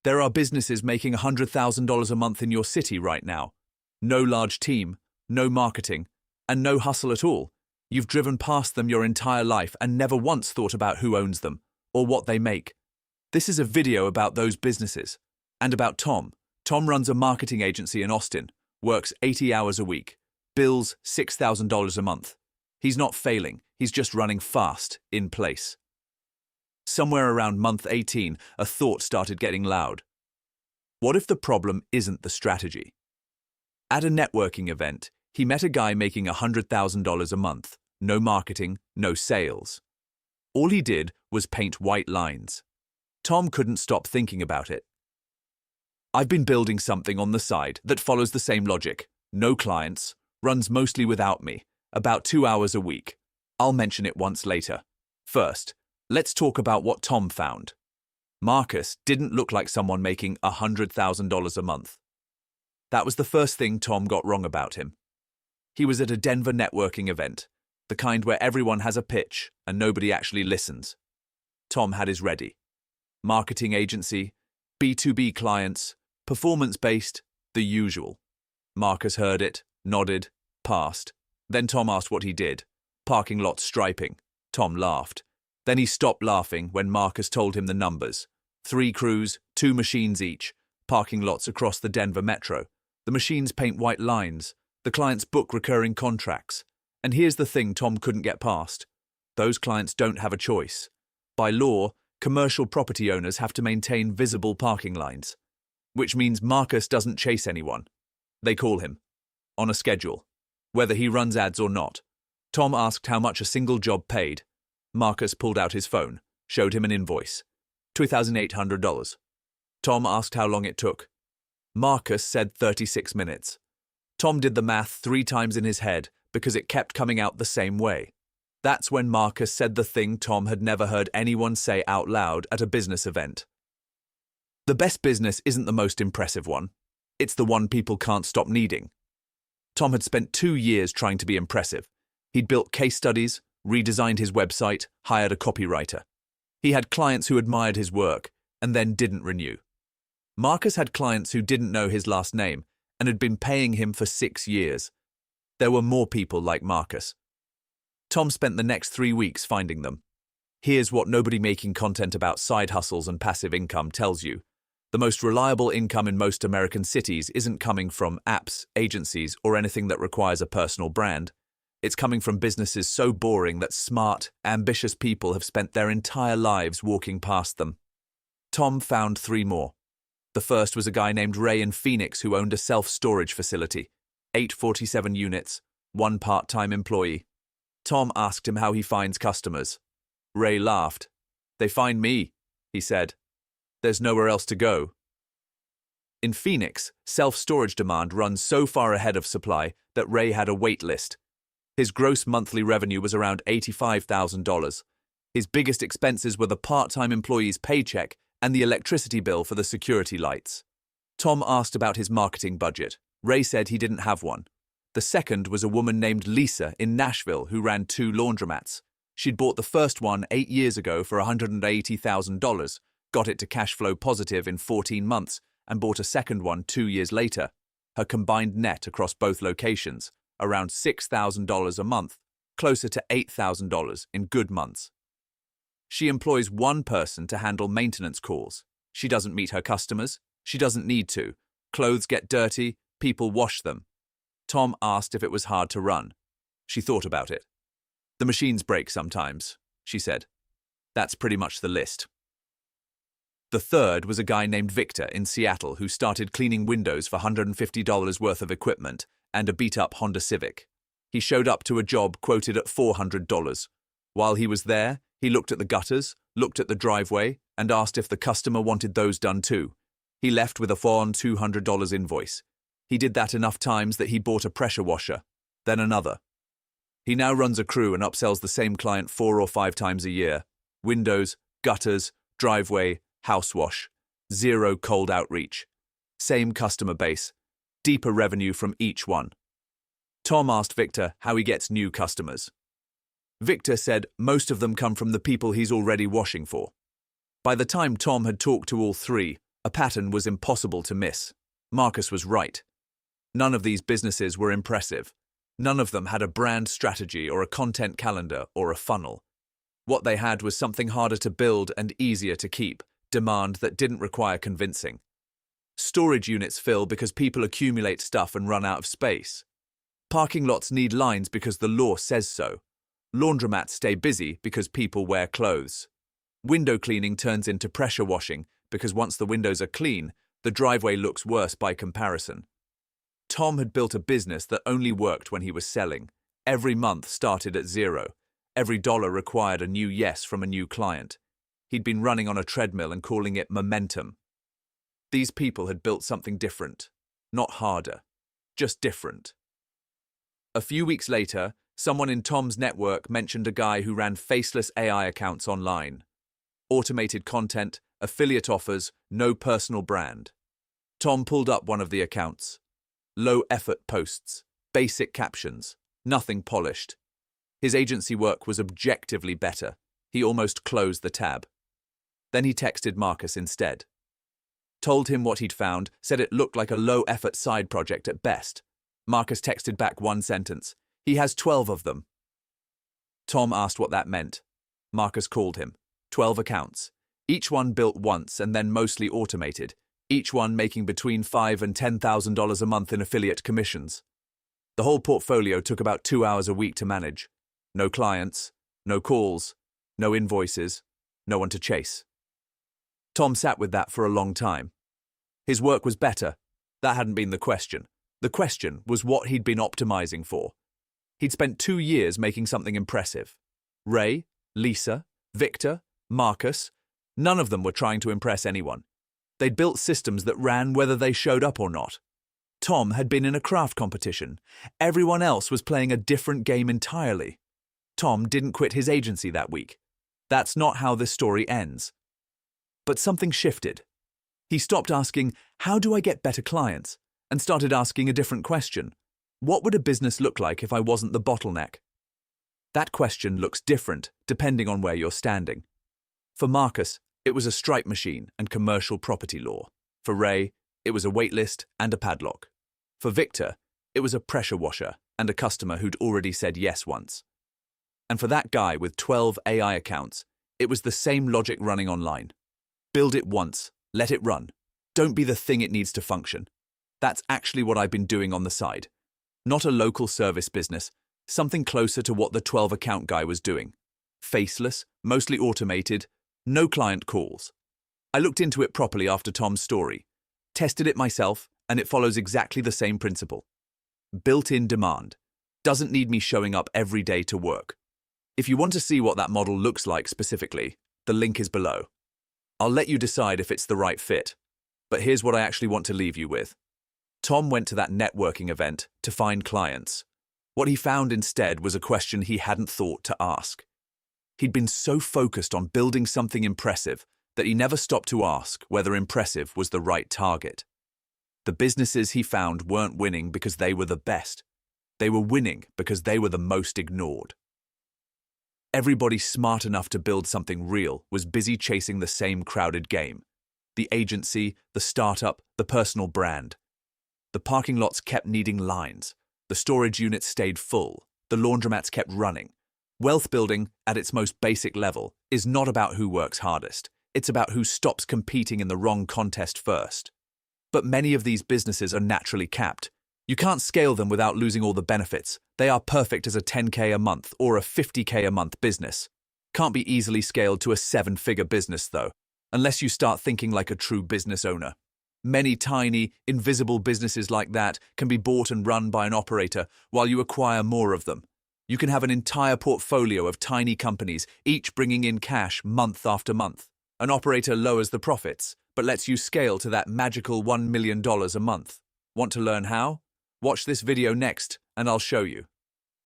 There are businesses making $100,000 a month in your city right now. No large team, no marketing, and no hustle at all. You've driven past them your entire life and never once thought about who owns them or what they make. This is a video about those businesses. And about Tom. Tom runs a marketing agency in Austin, works 80 hours a week, bills $6,000 a month. He's not failing, he's just running fast, in place. Somewhere around month 18, a thought started getting loud. What if the problem isn't the strategy? At a networking event, he met a guy making $100,000 a month, no marketing, no sales. All he did was paint white lines. Tom couldn't stop thinking about it. I've been building something on the side that follows the same logic. No clients, runs mostly without me, about 2 hours a week. I'll mention it once later. First, let's talk about what Tom found. Marcus didn't look like someone making $100,000 a month. That was the first thing Tom got wrong about him. He was at a Denver networking event, the kind where everyone has a pitch and nobody actually listens. Tom had his ready. Marketing agency, B2B clients, performance-based, the usual. Marcus heard it, nodded, passed. Then Tom asked what he did. Parking lot striping. Tom laughed. Then he stopped laughing when Marcus told him the numbers. 3 crews, 2 machines each, parking lots across the Denver metro. The machines paint white lines. The clients book recurring contracts. And here's the thing Tom couldn't get past. Those clients don't have a choice. By law, commercial property owners have to maintain visible parking lines, which means Marcus doesn't chase anyone. They call him, on a schedule, whether he runs ads or not. Tom asked how much a single job paid. Marcus pulled out his phone, showed him an invoice. $2,800. Tom asked how long it took. Marcus said 36 minutes. Tom did the math 3 times in his head because it kept coming out the same way. That's when Marcus said the thing Tom had never heard anyone say out loud at a business event. The best business isn't the most impressive one. It's the one people can't stop needing. Tom had spent 2 years trying to be impressive. He'd built case studies, redesigned his website, hired a copywriter. He had clients who admired his work and then didn't renew. Marcus had clients who didn't know his last name and had been paying him for 6 years. There were more people like Marcus. Tom spent the next 3 weeks finding them. Here's what nobody making content about side hustles and passive income tells you. The most reliable income in most American cities isn't coming from apps, agencies, or anything that requires a personal brand. It's coming from businesses so boring that smart, ambitious people have spent their entire lives walking past them. Tom found 3 more. The first was a guy named Ray in Phoenix who owned a self-storage facility. 847 units, 1 part-time employee. Tom asked him how he finds customers. Ray laughed. "They find me," he said. "There's nowhere else to go." In Phoenix, self-storage demand runs so far ahead of supply that Ray had a wait list. His gross monthly revenue was around $85,000. His biggest expenses were the part-time employee's paycheck and the electricity bill for the security lights. Tom asked about his marketing budget. Ray said he didn't have one. The second was a woman named Lisa in Nashville who ran 2 laundromats. She'd bought the first one 8 years ago for $180,000, got it to cash flow positive in 14 months, and bought a second one 2 years later. Her combined net across both locations, around $6,000 a month, closer to $8,000 in good months. She employs 1 person to handle maintenance calls. She doesn't meet her customers. She doesn't need to. Clothes get dirty, people wash them. Tom asked if it was hard to run. She thought about it. "The machines break sometimes," she said. That's pretty much the list. The third was a guy named Victor in Seattle who started cleaning windows for $150 worth of equipment and a beat-up Honda Civic. He showed up to a job quoted at $400. While he was there, he looked at the gutters, looked at the driveway, and asked if the customer wanted those done too. He left with a $200 invoice. He did that enough times that he bought a pressure washer, then another. He now runs a crew and upsells the same client 4 or 5 times a year. Windows, gutters, driveway, house wash. 0 cold outreach. Same customer base. Deeper revenue from each one. Tom asked Victor how he gets new customers. Victor said most of them come from the people he's already washing for. By the time Tom had talked to all 3, A pattern was impossible to miss. Marcus was right. None of these businesses were impressive. None of them had a brand strategy or a content calendar or a funnel. What they had was something harder to build and easier to keep, demand that didn't require convincing. Storage units fill because people accumulate stuff and run out of space. Parking lots need lines because the law says so. Laundromats stay busy because people wear clothes. Window cleaning turns into pressure washing because once the windows are clean, the driveway looks worse by comparison. Tom had built a business that only worked when he was selling. Every month started at zero. Every dollar required a new yes from a new client. He'd been running on a treadmill and calling it momentum. These people had built something different. Not harder, just different. A few weeks later, someone in Tom's network mentioned a guy who ran faceless AI accounts online. Automated content, affiliate offers, no personal brand. Tom pulled up one of the accounts. Low-effort posts, basic captions, nothing polished. His agency work was objectively better. He almost closed the tab. Then he texted Marcus instead. Told him what he'd found, said it looked like a low-effort side project at best. Marcus texted back one sentence. He has 12 of them. Tom asked what that meant. Marcus called him. 12 accounts. Each one built once and then mostly automated. Each one making between $5,000 and $10,000 a month in affiliate commissions. The whole portfolio took about 2 hours a week to manage. No clients, no calls, no invoices, no one to chase. Tom sat with that for a long time. His work was better. That hadn't been the question. The question was what he'd been optimizing for. He'd spent 2 years making something impressive. Ray, Lisa, Victor, Marcus, none of them were trying to impress anyone. They'd built systems that ran whether they showed up or not. Tom had been in a craft competition. Everyone else was playing a different game entirely. Tom didn't quit his agency that week. That's not how this story ends. But something shifted. He stopped asking, how do I get better clients? And started asking a different question. What would a business look like if I wasn't the bottleneck? That question looks different depending on where you're standing. For Marcus, it was a Stripe machine and commercial property law. For Ray, it was a waitlist and a padlock. For Victor, it was a pressure washer and a customer who'd already said yes once. And for that guy with 12 AI accounts, it was the same logic running online. Build it once, let it run. Don't be the thing it needs to function. That's actually what I've been doing on the side. Not a local service business, something closer to what the 12 account guy was doing. Faceless, mostly automated, no client calls. I looked into it properly after Tom's story, tested it myself, and it follows exactly the same principle. Built-in demand. Doesn't need me showing up every day to work. If you want to see what that model looks like specifically, the link is below. I'll let you decide if it's the right fit. But here's what I actually want to leave you with. Tom went to that networking event to find clients. What he found instead was a question he hadn't thought to ask. He'd been so focused on building something impressive that he never stopped to ask whether impressive was the right target. The businesses he found weren't winning because they were the best. They were winning because they were the most ignored. Everybody smart enough to build something real was busy chasing the same crowded game. The agency, the startup, the personal brand. The parking lots kept needing lines. The storage units stayed full. The laundromats kept running. Wealth building, at its most basic level, is not about who works hardest. It's about who stops competing in the wrong contest first. But many of these businesses are naturally capped. You can't scale them without losing all the benefits. They are perfect as a 10K a month or a 50K a month business. Can't be easily scaled to a 7-figure business, though, unless you start thinking like a true business owner. Many tiny, invisible businesses like that can be bought and run by an operator while you acquire more of them. You can have an entire portfolio of tiny companies, each bringing in cash month after month. An operator lowers the profits, but lets you scale to that magical $1 million a month. Want to learn how? Watch this video next, and I'll show you.